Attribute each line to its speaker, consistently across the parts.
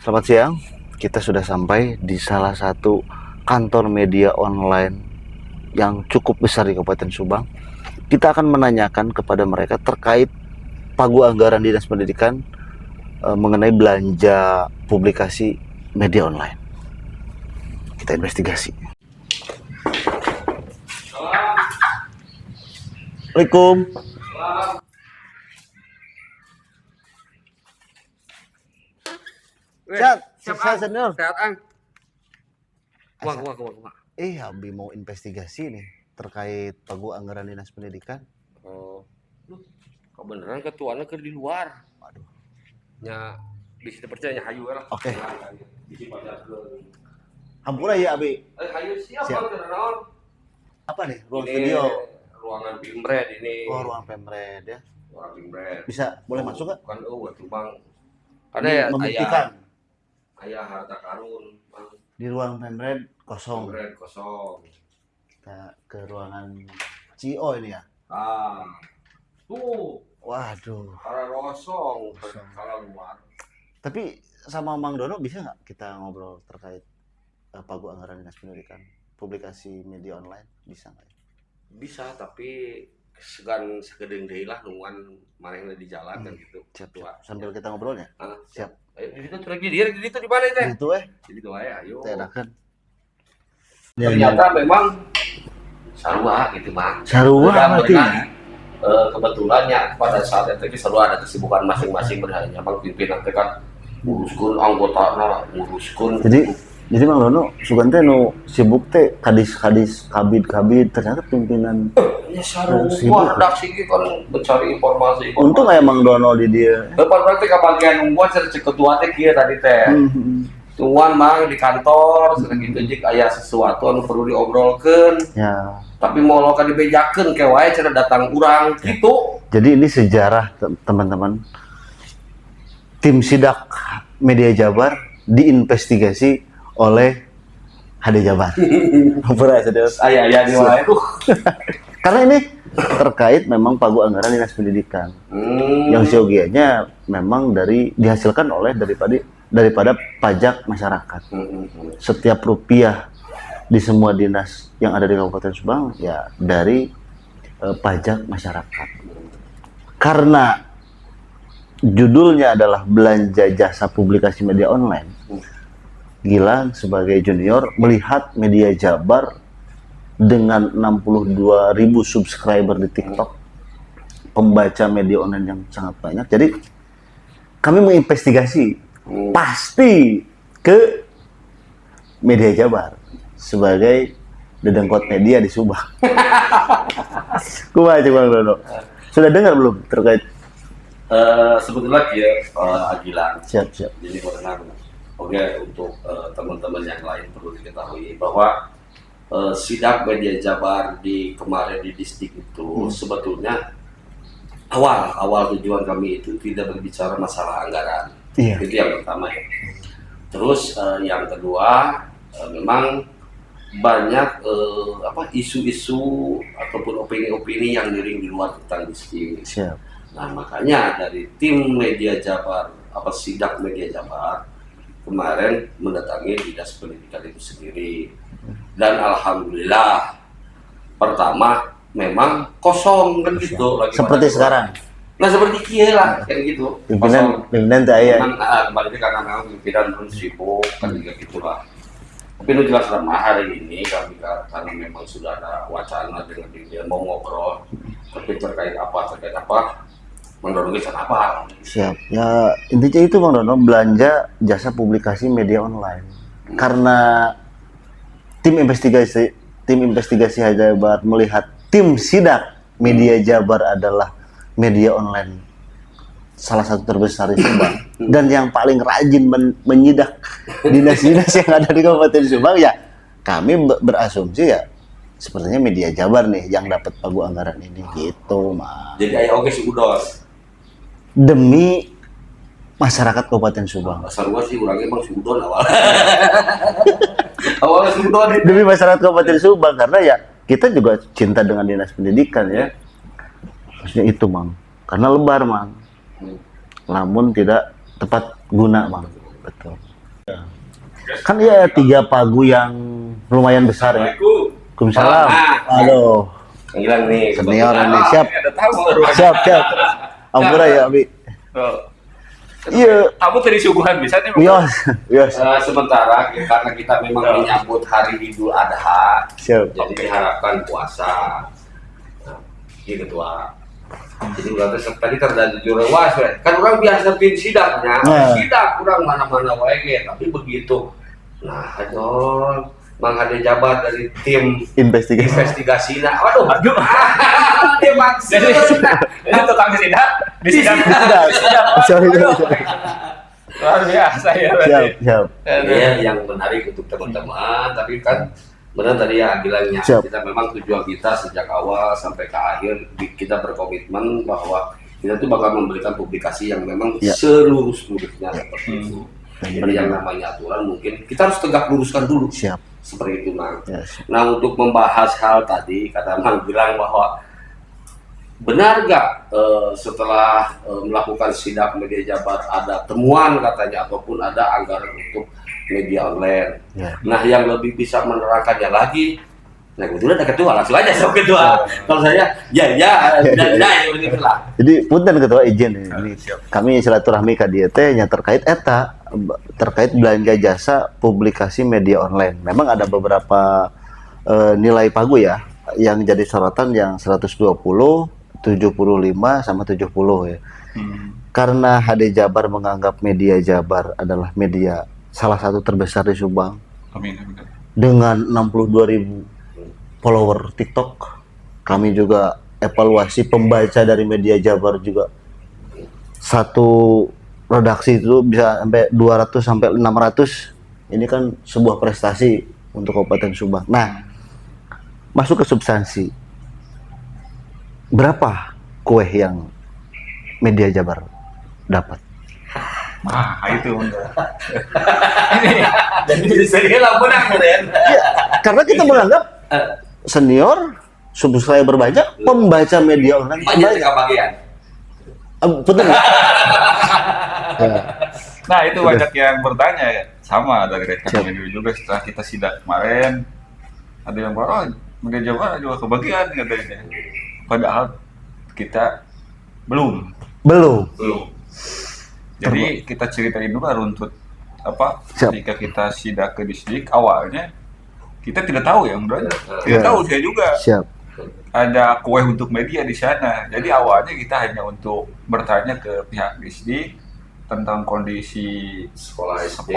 Speaker 1: Selamat siang, kita sudah sampai di salah satu kantor media online yang cukup besar di Kabupaten Subang. Kita akan menanyakan kepada mereka terkait pagu anggaran Dinas Pendidikan mengenai belanja publikasi media online. Kita investigasi. Assalamualaikum. Sehat, sehat senior.
Speaker 2: Sehat ang. Wah.
Speaker 1: Abi mau investigasi nih terkait pagu anggaran Dinas Pendidikan.
Speaker 2: Oh, kau beneran ketuanya ke di luar.
Speaker 1: Waduh.
Speaker 2: Ya, di sini percaya hayu lah.
Speaker 1: Oke.
Speaker 2: Di sini pada ke.
Speaker 1: Hampura ya Abi.
Speaker 2: Hayu siap.
Speaker 1: Apa nih? Ruang
Speaker 2: Ini
Speaker 1: studio.
Speaker 2: ruangan Pimred ini.
Speaker 1: Oh, ruang Pemred ya.
Speaker 2: Ruangan Pimred.
Speaker 1: Bisa boleh masuk nggak?
Speaker 2: Kan waktu Bang. Karena ya
Speaker 1: membuktikan
Speaker 2: ayah harta karun, Bang.
Speaker 1: di ruang Pemred kosong.
Speaker 2: Pimred kosong.
Speaker 1: Kita ke ruangan CO ini ya.
Speaker 2: Tuh.
Speaker 1: Waduh.
Speaker 2: Karena kosong.
Speaker 1: Kosong.
Speaker 2: Kalau luar.
Speaker 1: Tapi sama Mang Dono bisa nggak kita ngobrol terkait pagu anggaran Dinas Pendidikan, publikasi media online, bisa nggak?
Speaker 2: Bisa, tapi segedeng deui lah nungguan manehna di jalan kan gitu.
Speaker 1: Siap. Sambil kita ngobrolnya. Siap.
Speaker 2: Ayo di situ lagi di situ di mana teh?
Speaker 1: Itu
Speaker 2: Di situ aja, ayo.
Speaker 1: kita enakan.
Speaker 2: Ternyata memang sarua gitu, Bang.
Speaker 1: Sarua berarti.
Speaker 2: Kebetulannya pada saat itu sarua ada kesibukan masing-masing berhanya Bang pimpinan teh kan nguruskeun anggotana, nguruskeun.
Speaker 1: Jadi Mang Dono sugan teh nu sibuk teh kadis kabid ternyata pimpinan.
Speaker 2: Ya sarua redaksi ge kan mencari informasi.
Speaker 1: Untung aya Mang Dono di dia.
Speaker 2: Depan berarti kabagian nungguan cek ketua teh kieu tadi teh. Tungguan Mang di kantor sering gitu jik aya sesuatu anu perlu diobrolkeun.
Speaker 1: Ya.
Speaker 2: Tapi mau lo kan dibejakeun ke wae cenah datang urang gitu.
Speaker 1: Jadi ini sejarah teman-teman. Tim sidak media Jabar diinvestigasi oleh HD Jabar.
Speaker 2: Aya di wae tuh.
Speaker 1: Karena ini terkait memang pagu anggaran Dinas Pendidikan. Yang siogianya memang dihasilkan oleh daripada pajak masyarakat. Setiap rupiah di semua dinas yang ada di Kabupaten Subang ya dari pajak masyarakat. Karena judulnya adalah belanja jasa publikasi media online. Gilang sebagai junior melihat media Jabar dengan 62.000 subscriber di TikTok, pembaca media online yang sangat banyak. Jadi kami menginvestigasi pasti ke media Jabar sebagai dedengkot media di Subang. Kumaha Bang Dono? Sudah dengar belum terkait?
Speaker 2: Sebetulnya ya Agilan.
Speaker 1: Siap.
Speaker 2: Jadi oke, untuk teman-teman yang lain perlu diketahui bahwa sidak media Jabar kemarin di distrik itu sebetulnya awal tujuan kami itu tidak berbicara masalah anggaran.
Speaker 1: Iya.
Speaker 2: Itu yang pertama ya. Terus yang kedua memang banyak isu-isu ataupun opini-opini yang miring di luar tentang distrik.
Speaker 1: Siap.
Speaker 2: Nah makanya dari tim media Jabar sidak media Jabar kemarin mendatangi Dinas Pendidikan itu sendiri dan alhamdulillah pertama memang kosong kan gitu lagi
Speaker 1: seperti sekarang.
Speaker 2: Nah seperti kia lah kayak gitu.
Speaker 1: Pimpinan teh aya.
Speaker 2: Kembali karena memang pimpinan pun sibuk kan juga gitulah. Tapi lu jelas sama hari ini kami karena memang sudah ada wacana dengan dia mau ngobrol tapi terkait apa menurut kita apa?
Speaker 1: Siap. Ya intinya itu Bang Dono, belanja jasa publikasi media online. Karena tim investigasi Jabar melihat tim sidak media Jabar adalah media online salah satu terbesar di Subang dan yang paling rajin menyidak dinas-dinas yang ada di Kabupaten Subang, ya kami berasumsi ya sepertinya media Jabar nih yang dapat pagu anggaran ini gitu, Mas.
Speaker 2: Jadi ayo oke si Udos.
Speaker 1: Demi masyarakat Kabupaten Subang.
Speaker 2: Sarua sih orangnya emang Sudon awal. Awalnya Sudon.
Speaker 1: Demi masyarakat Kabupaten Subang karena ya kita juga cinta dengan Dinas Pendidikan ya. Maksudnya itu, Mang. Karena lebar, Mang. Namun tidak tepat guna, Mang. Betul. Kan ya 3 pagu yang lumayan besar ya. Waalaikumsalam. Aduh,
Speaker 2: Hilang nih.
Speaker 1: senior ini siap.
Speaker 2: Ada tamu.
Speaker 1: Siap. Ampura ya, Abi. Iya.
Speaker 3: Kamu tadi suguhan bisa nih.
Speaker 1: Yes.
Speaker 2: Sementara karena kita memang menyambut hari Idul Adha,
Speaker 1: Siap.
Speaker 2: jadi diharapkan puasa. Nah, ini ketua. Jadi berarti tadi terjadi jurewas, kan orang biasa pin sidaknya, sidak kurang mana-mana wae, tapi begitu. Nah, aduh, Mang Hade Jabar dari tim investigasi. Waduh, dia maksud.
Speaker 3: Jadi tukang sidak, di sidak.
Speaker 1: Sorry.
Speaker 3: Luar biasa ya.
Speaker 1: Siap.
Speaker 2: Iya, yang menarik untuk teman-teman, tapi kan benar tadi ya bilangnya, kita memang tujuan kita sejak awal sampai ke akhir kita berkomitmen bahwa kita tuh bakal memberikan publikasi yang memang seluruhnya seperti itu. Jadi yang namanya aturan mungkin kita harus tegak luruskan dulu.
Speaker 1: Siap.
Speaker 2: Seperti itu, Mang. Nah, untuk membahas hal tadi kata Mang bilang bahwa benar nggak setelah melakukan sidak media Jabar ada temuan katanya ataupun ada anggaran untuk media online. Nah, yang lebih bisa menerangkannya lagi, nah kebetulan ada ketua, langsung aja sama ketua. Kalau saya, begitulah.
Speaker 1: Jadi punten ketua izin ini. Kami silaturahmi ka dieu teh nya terkait belanja jasa publikasi media online. Memang ada beberapa nilai pagu ya yang jadi sorotan yang 120, 75 sama 70 ya. Karena HD Jabar menganggap media Jabar adalah media salah satu terbesar di Subang.
Speaker 3: Amin.
Speaker 1: Dengan 62.000 follower TikTok, kami juga evaluasi pembaca dari media Jabar juga. Satu redaksi itu bisa sampai 200 sampai 600. Ini kan sebuah prestasi untuk Kabupaten Subang. Nah, masuk ke substansi. Berapa kue yang media Jabar dapat?
Speaker 3: Itu
Speaker 2: Jadi serius menang keren.
Speaker 1: Ya, karena kita menganggap senior subscriber banyak, pembaca media online banyak.
Speaker 2: Kebagian.
Speaker 1: Betul nggak?
Speaker 3: Nah, itu banyak yang bertanya ya. Sama dari rekan dulu juga setelah kita sidak kemarin. Ada yang baru media Jabar juga kebagian katanya. Padahal kita belum. Jadi kita ceritain dulu runtut apa ketika kita sidak ke distrik awalnya kita tidak tahu ya tidak tahu saya juga. Ada kue untuk media di sana. Jadi awalnya kita hanya untuk bertanya ke pihak distrik tentang kondisi sekolah SD,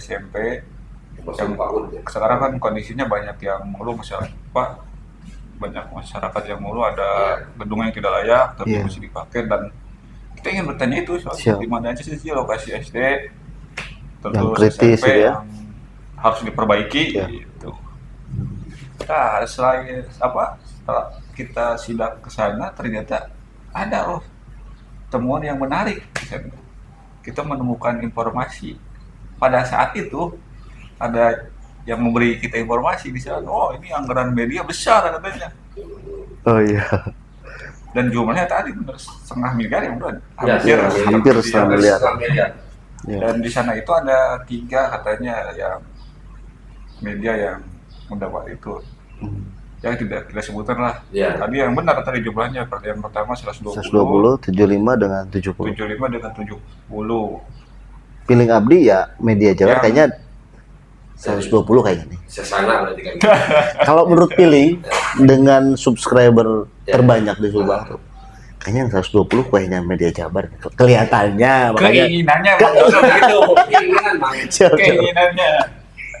Speaker 3: SMP. Sekarang kan kondisinya banyak yang mengeluh banyak masyarakat yang mengeluh ada gedung yang tidak layak tapi masih dipakai, dan kita ingin bertanya itu soal di mana aja sih lokasi SD terus
Speaker 1: yang kritis
Speaker 3: SMP
Speaker 1: ya,
Speaker 3: yang harus diperbaiki gitu. Nah, setelah kita sidak ke sana ternyata ada temuan yang menarik. Kita menemukan informasi pada saat itu ada yang memberi kita informasi di sana. Oh, ini anggaran media besar katanya.
Speaker 1: Oh iya.
Speaker 3: Dan jumlahnya tadi benar 0,5 miliar ya, bukan?
Speaker 1: Hampir 1,5 miliar.
Speaker 3: Dan di sana itu ada 3 katanya yang media yang mendapat itu. Yang tidak sebutkan lah. Tadi yang benar tadi jumlahnya. Yang pertama 120,
Speaker 1: 75 dengan 70.
Speaker 3: 75 dengan 70.
Speaker 1: Piling Abdi ya media Jabar kayaknya 120 kayaknya nih.
Speaker 2: Sesana berarti kan.
Speaker 1: Kalau menurut Piling dengan subscriber terbanyak di Subang, kayaknya yang 120 kayaknya media Jabar. Kelihatannya
Speaker 3: keinginannya keinginannya.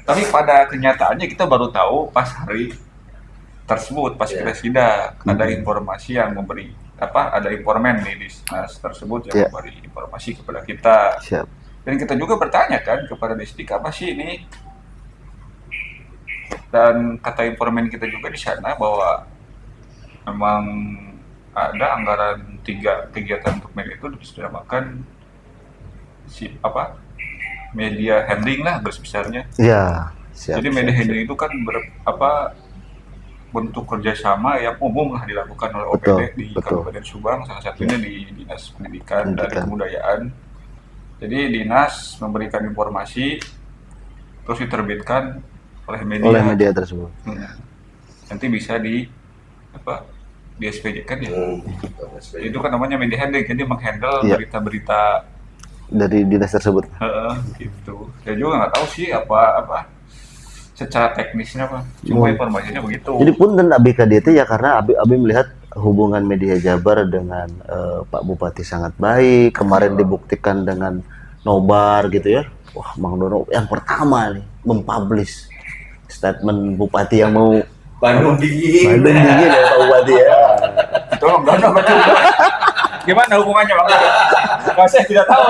Speaker 3: Tapi pada kenyataannya kita baru tahu pas hari tersebut, pas kita sidak ada informasi yang memberi ada informan di dinas tersebut yang memberi informasi kepada kita. Dan kita juga bertanya kan kepada distrik apa sih ini, dan kata informan kita juga di sana bahwa memang ada anggaran 3 kegiatan untuk media itu disediakan media handling lah besarnya. Jadi media handling itu kan bentuk kerjasama yang umum lah dilakukan oleh OPD di Kabupaten Subang, salah satunya di Dinas Pendidikan dan Kebudayaan. Jadi dinas memberikan informasi terus diterbitkan oleh
Speaker 1: oleh
Speaker 3: media.
Speaker 1: media tersebut.
Speaker 3: Nanti bisa di SPJ kan ya.
Speaker 2: SPJ.
Speaker 3: Itu kan namanya media handling, jadi menghandle
Speaker 1: Iya.
Speaker 3: berita-berita
Speaker 1: Dari dinas tersebut.
Speaker 3: gitu. Saya juga nggak tahu sih apa secara teknisnya apa. Cuma informasinya begitu.
Speaker 1: Jadi punten abi ka dieu teh ya karena abi melihat hubungan media Jabar dengan Pak Bupati sangat baik. Kemarin dibuktikan dengan nobar gitu ya. Wah, Mang Dono yang pertama nih mempublish statement Bupati yang mau
Speaker 2: Bandung dingin.
Speaker 1: Bandung dingin ya Pak Bupati ya.
Speaker 3: Tolong Dono betul. Gimana hubungannya Bang? Kalau saya tidak tahu.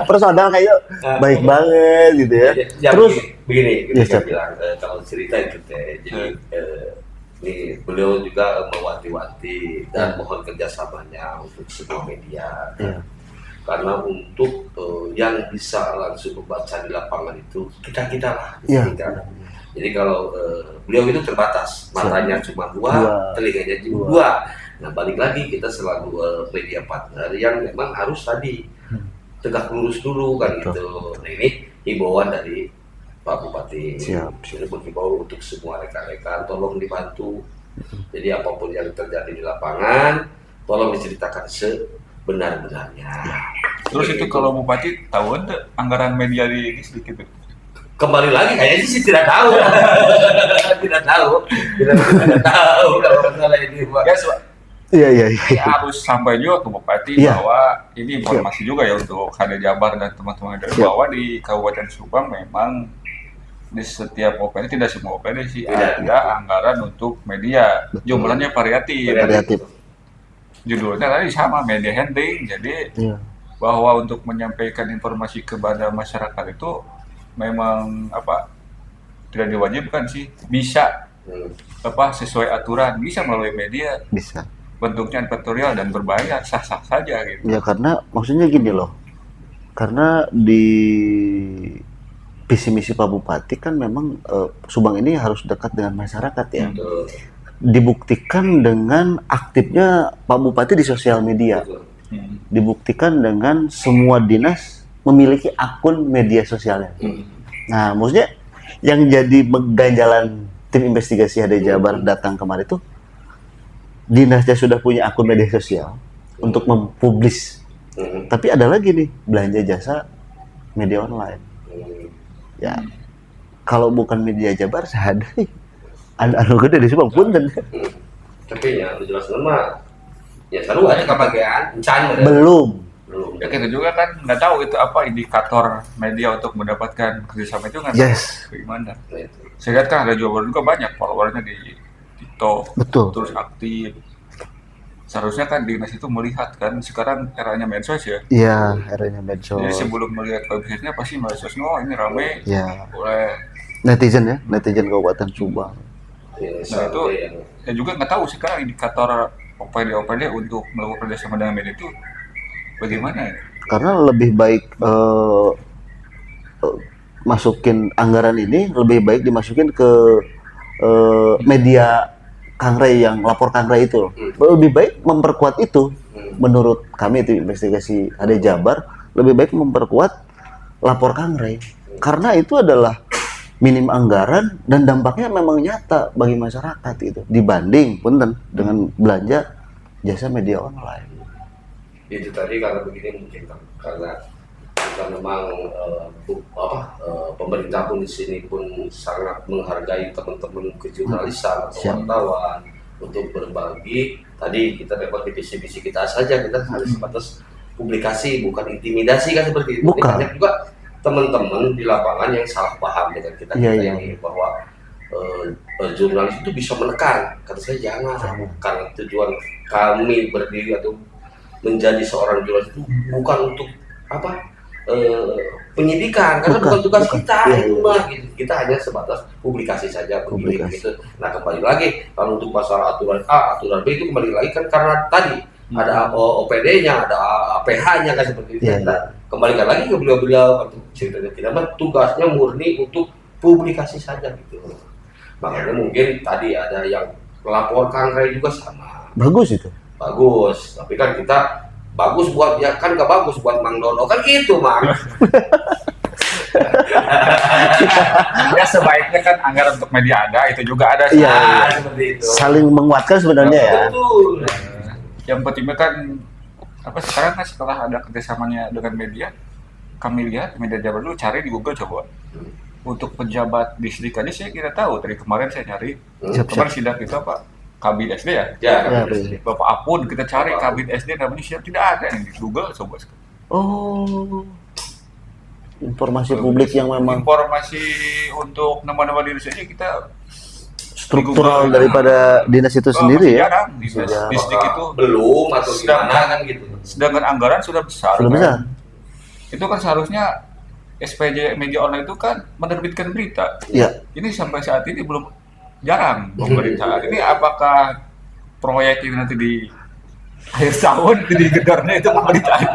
Speaker 1: Personal kayak baik banget gitu ya.
Speaker 2: Ya,
Speaker 1: Terus
Speaker 2: begini
Speaker 1: ya,
Speaker 2: saya bilang kalau cerita itu teh, jadi ini beliau juga mewanti-wanti dan mohon kerjasamanya untuk semua media.
Speaker 1: Iya.
Speaker 2: Karena untuk yang bisa langsung membaca di lapangan itu kita lah.
Speaker 1: Iya.
Speaker 2: Jadi kalau beliau itu terbatas, matanya cuma dua, telinganya cuma dua. Nah balik lagi kita selalu media partner yang memang harus tadi tegak lurus dulu kan gitu. Nah ini himbauan dari Pak Bupati.
Speaker 1: Siap.
Speaker 2: Ini menghimbau untuk semua rekan-rekan, tolong dibantu. Jadi apapun yang terjadi di lapangan, tolong diceritakan sebenar-benarnya.
Speaker 3: Terus itu kalau Bupati tahu ada anggaran media di ini sedikit.
Speaker 2: Kembali lagi kayaknya sih tidak tahu. Tidak tahu kalau masalah ini Pak.
Speaker 1: Iya.
Speaker 3: Harus sampai juga ke Bupati bahwa ini informasi juga ya untuk HD Jabar dan teman-teman dari bahwa di Kabupaten Subang memang di setiap OPD, tidak semua OPD sih ada anggaran untuk media. Jumlahnya variatif. Judulnya tadi sama, media handling. Jadi bahwa untuk menyampaikan informasi kepada masyarakat itu memang tidak diwajibkan sih, bisa sesuai aturan, bisa melalui media,
Speaker 1: Bisa.
Speaker 3: bentuknya editorial dan berbayar, sah-sah saja gitu.
Speaker 1: Ya karena maksudnya gini loh, karena di visi misi Pak Bupati kan memang Subang ini harus dekat dengan masyarakat ya. Dibuktikan dengan aktifnya Pak Bupati di sosial media. Dibuktikan dengan semua dinas memiliki akun media sosialnya. Nah, maksudnya yang jadi ganjalan tim investigasi HD Jabar datang kemarin itu dinasnya sudah punya akun media sosial untuk mempublish. Tapi ada lagi nih belanja jasa media online. Ya, kalau bukan media Jabar sehada nih. Anu gede di Subang punten.
Speaker 2: Tapi ya jelas nama ya seru aja kebagian encan
Speaker 1: Belum.
Speaker 3: Ya kita juga kan nggak tahu itu apa indikator media untuk mendapatkan kerjasama itu nggak tahu gimana. Saya lihat kan ada juga banyak followernya di TikTok,
Speaker 1: Betul.
Speaker 3: terus aktif. Seharusnya kan dinas itu melihat kan sekarang eranya medsos ya.
Speaker 1: Iya, eranya medsos.
Speaker 3: Jadi sebelum melihat websitenya pasti medsos, oh ini rame.
Speaker 1: Ya.
Speaker 3: Oleh
Speaker 1: netizen Kabupaten Subang.
Speaker 3: Nah itu saya juga nggak tahu sekarang indikator OPD untuk melakukan kerjasama dengan media itu bagaimana ya?
Speaker 1: Karena lebih baik masukin anggaran ini lebih baik dimasukin ke media Kang Ray yang lapor Kang Ray itu. Lebih baik memperkuat itu. Menurut kami itu investigasi HD Jabar lebih baik memperkuat lapor Kang Ray karena itu adalah minim anggaran dan dampaknya memang nyata bagi masyarakat itu dibanding punten dengan belanja jasa media online.
Speaker 2: Itu tadi karena begini mungkin karena kita memang pemerintah pun di sini pun sangat menghargai teman-teman kejurnalisan atau wartawan untuk berbagi. Tadi kita dapat di visi-visi kita saja, kita harus sebatas publikasi bukan intimidasi kan seperti itu. Banyak juga teman-teman di lapangan yang salah paham dengan kita ini bahwa jurnalis itu bisa menekan. Kata saya jangan karena tujuan kami berdiri atau menjadi seorang jurnalis itu bukan untuk penyidikan karena bukan tugas kita itu mah gitu. Kita hanya sebatas publikasi saja gitu. Nah kembali lagi kalau untuk masalah aturan A, aturan B itu kembali lagi kan karena tadi ada OPD-nya, ada APH-nya kan seperti itu. Nah, kembalikan lagi ke beliau-beliau ceritanya kita mah tugasnya murni untuk publikasi saja gitu. Makanya mungkin tadi ada yang lapor Kang Ray juga sama.
Speaker 1: Bagus itu.
Speaker 2: Bagus, tapi kan kita bagus buat dia kan gak bagus buat Mang Dono kan gitu Mang.
Speaker 3: Ya sebaiknya kan anggaran untuk media ada, itu juga ada.
Speaker 1: Iya,
Speaker 2: Seperti itu.
Speaker 1: saling menguatkan sebenarnya ya.
Speaker 2: Betul.
Speaker 3: Yang pentingnya kan apa sekarang kan setelah ada kerjasamanya dengan media, kami lihat media Jabar dulu cari di Google coba. Untuk pejabat distrik aja saya kira tahu, dari kemarin saya nyari. Kemarin sidak itu apa? Kabin SD ya?
Speaker 2: Ya,
Speaker 1: Ya,
Speaker 3: Bapak Apun kita cari Kabin SD namanya siap tidak ada yang di Google coba.
Speaker 1: Oh, informasi publik yang memang
Speaker 3: Informasi untuk nama-nama diri saja kita
Speaker 1: struktural daripada dinas itu sendiri
Speaker 3: masih
Speaker 1: ya.
Speaker 3: jarang. Dinas distrik itu
Speaker 2: belum atau gimana kan gitu.
Speaker 3: sedangkan anggaran sudah besar.
Speaker 1: Sudah
Speaker 3: kan?
Speaker 1: besar.
Speaker 3: Itu kan seharusnya SPJ media online itu kan menerbitkan berita.
Speaker 1: Iya.
Speaker 3: Ini sampai saat ini belum jarang pemberitaan. Ini apakah proyek ini nanti di akhir tahun di gedornya itu pemberitaan?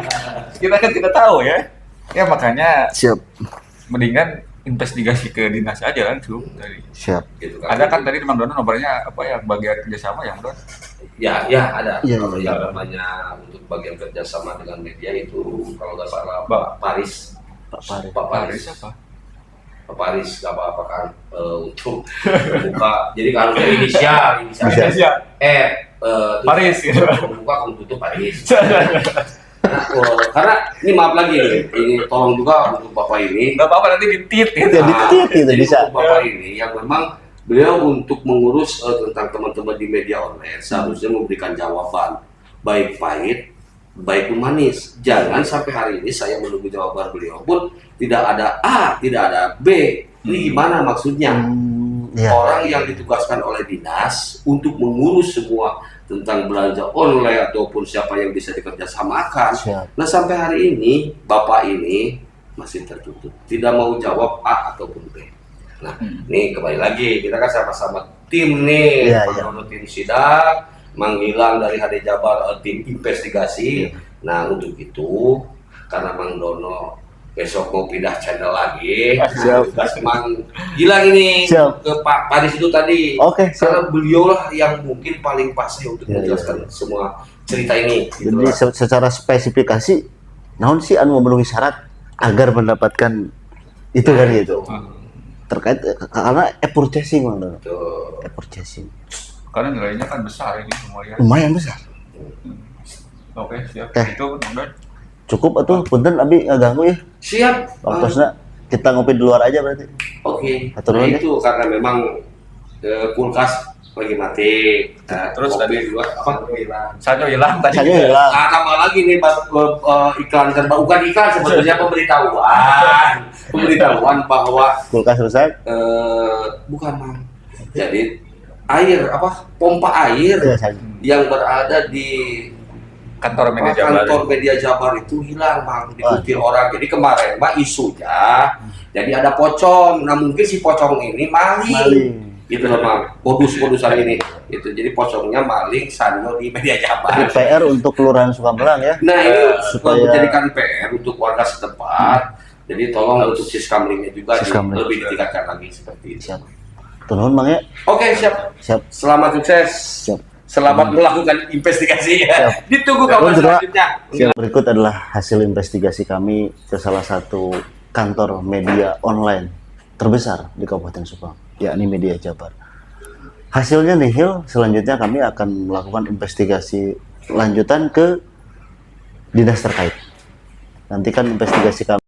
Speaker 3: Kita kan tidak tahu ya. Ya makanya
Speaker 1: Siap.
Speaker 3: mendingan investigasi ke dinas aja langsung dari.
Speaker 1: Siap.
Speaker 2: Gitu kan.
Speaker 3: Ada kan tadi di Mang Dono nomornya apa yang bagian kerjasama yang Don?
Speaker 2: Ya ada.
Speaker 1: Iya,
Speaker 2: Kalau
Speaker 1: iya.
Speaker 2: yang namanya untuk bagian kerjasama dengan media itu kalau nggak salah
Speaker 3: Pak
Speaker 2: Paris.
Speaker 1: Pak Paris.
Speaker 2: Pak Paris.
Speaker 3: apa?
Speaker 2: Pak Paris nggak apa-apa kan untuk buka. Jadi kalau dari inisial.
Speaker 1: Inisial.
Speaker 3: Paris gitu.
Speaker 2: Buka kamu tutup Paris. Karena ini maaf lagi nih, ini tolong juga untuk Bapak ini.
Speaker 3: Nggak apa-apa nanti ditit gitu.
Speaker 1: Ya, ditit gitu,
Speaker 2: jadi
Speaker 1: bisa.
Speaker 2: untuk Bapak ini yang memang beliau untuk mengurus tentang teman-teman di media online seharusnya memberikan jawaban baik pahit, baik manis. Jangan sampai hari ini saya menunggu jawaban beliau pun tidak ada A, tidak ada B. Ini gimana maksudnya?
Speaker 1: Iya.
Speaker 2: Orang yang ditugaskan oleh dinas untuk mengurus semua tentang belanja online ataupun siapa yang bisa dikerjasamakan.
Speaker 1: Siap.
Speaker 2: Nah sampai hari ini Bapak ini masih tertutup, tidak mau jawab A ataupun B. Nah nih kembali lagi kita kan sama-sama tim nih,
Speaker 1: Iya,
Speaker 2: Mang
Speaker 1: iya.
Speaker 2: Dono tim sidak, Mang Gilang dari HD Jabar tim investigasi. Nah untuk itu karena Mang Dono besok mau pindah channel lagi,
Speaker 1: Siap.
Speaker 2: tugas Mang Gilang ini
Speaker 1: Siap.
Speaker 2: ke Pak Paris itu tadi.
Speaker 1: Oke,
Speaker 2: Karena beliau lah yang mungkin paling pas ya untuk
Speaker 1: Iya,
Speaker 2: menjelaskan semua cerita ini. Gitu
Speaker 1: Jadi
Speaker 2: lah.
Speaker 1: secara spesifikasi, naon sih anu memenuhi syarat agar mendapatkan itu kan gitu. Terkait karena purchasing Bang Dono.
Speaker 2: Tuh.
Speaker 1: Purchasing.
Speaker 3: Karena nilainya kan besar ini semua ya.
Speaker 1: Lumayan besar.
Speaker 3: Oke siap.
Speaker 1: Teh.
Speaker 3: Itu Don.
Speaker 1: Cukup atuh punten abi ngaganggu ya.
Speaker 2: Siap.
Speaker 1: Waktosna kita ngopi di luar aja berarti.
Speaker 2: Oke.
Speaker 1: Atur
Speaker 2: Nah,
Speaker 1: nuhun,
Speaker 2: itu karena memang kulkas lagi mati. Nah,
Speaker 3: Terus
Speaker 2: kopi
Speaker 3: tadi
Speaker 2: di luar apa hilang.
Speaker 3: Satu hilang tadi.
Speaker 1: Saja hilang.
Speaker 2: Nah, tambah lagi nih iklan terbaru, bukan iklan sebetulnya pemberitahuan bahwa
Speaker 1: Kulkas rusak.
Speaker 2: bukan Mang. Jadi air apa pompa air
Speaker 1: Ya, saja.
Speaker 2: yang berada di
Speaker 3: Kantor media Jabar.
Speaker 2: kantor media Jabar itu hilang Bang, diikuti orang. Jadi kemarin Mbak isunya jadi ada pocong. Nah mungkin si pocong ini maling.
Speaker 1: Maling.
Speaker 2: Gitu loh Bang, modus-modusan ini. Itu jadi pocongnya maling sanyo di media Jabar.
Speaker 1: Jadi PR untuk Kelurahan Sukambelang ya.
Speaker 2: Nah ini
Speaker 1: supaya-
Speaker 2: menjadikan PR untuk warga setempat. Jadi tolong untuk siskamlingnya juga
Speaker 1: Siskamling.
Speaker 2: lebih ditingkatkan lagi seperti itu.
Speaker 1: Siap. Turun Bang ya.
Speaker 2: Oke siap.
Speaker 1: Siap.
Speaker 2: Selamat sukses.
Speaker 1: Siap.
Speaker 2: Selamat melakukan investigasi ya.
Speaker 1: Siap.
Speaker 2: Ditunggu kabar
Speaker 1: Terus juga-
Speaker 2: selanjutnya.
Speaker 1: Siap. Berikut adalah hasil investigasi kami ke salah satu kantor media online terbesar di Kabupaten Subang, yakni Media Jabar. Hasilnya nihil, selanjutnya kami akan melakukan investigasi lanjutan ke dinas terkait. Nantikan investigasi kami.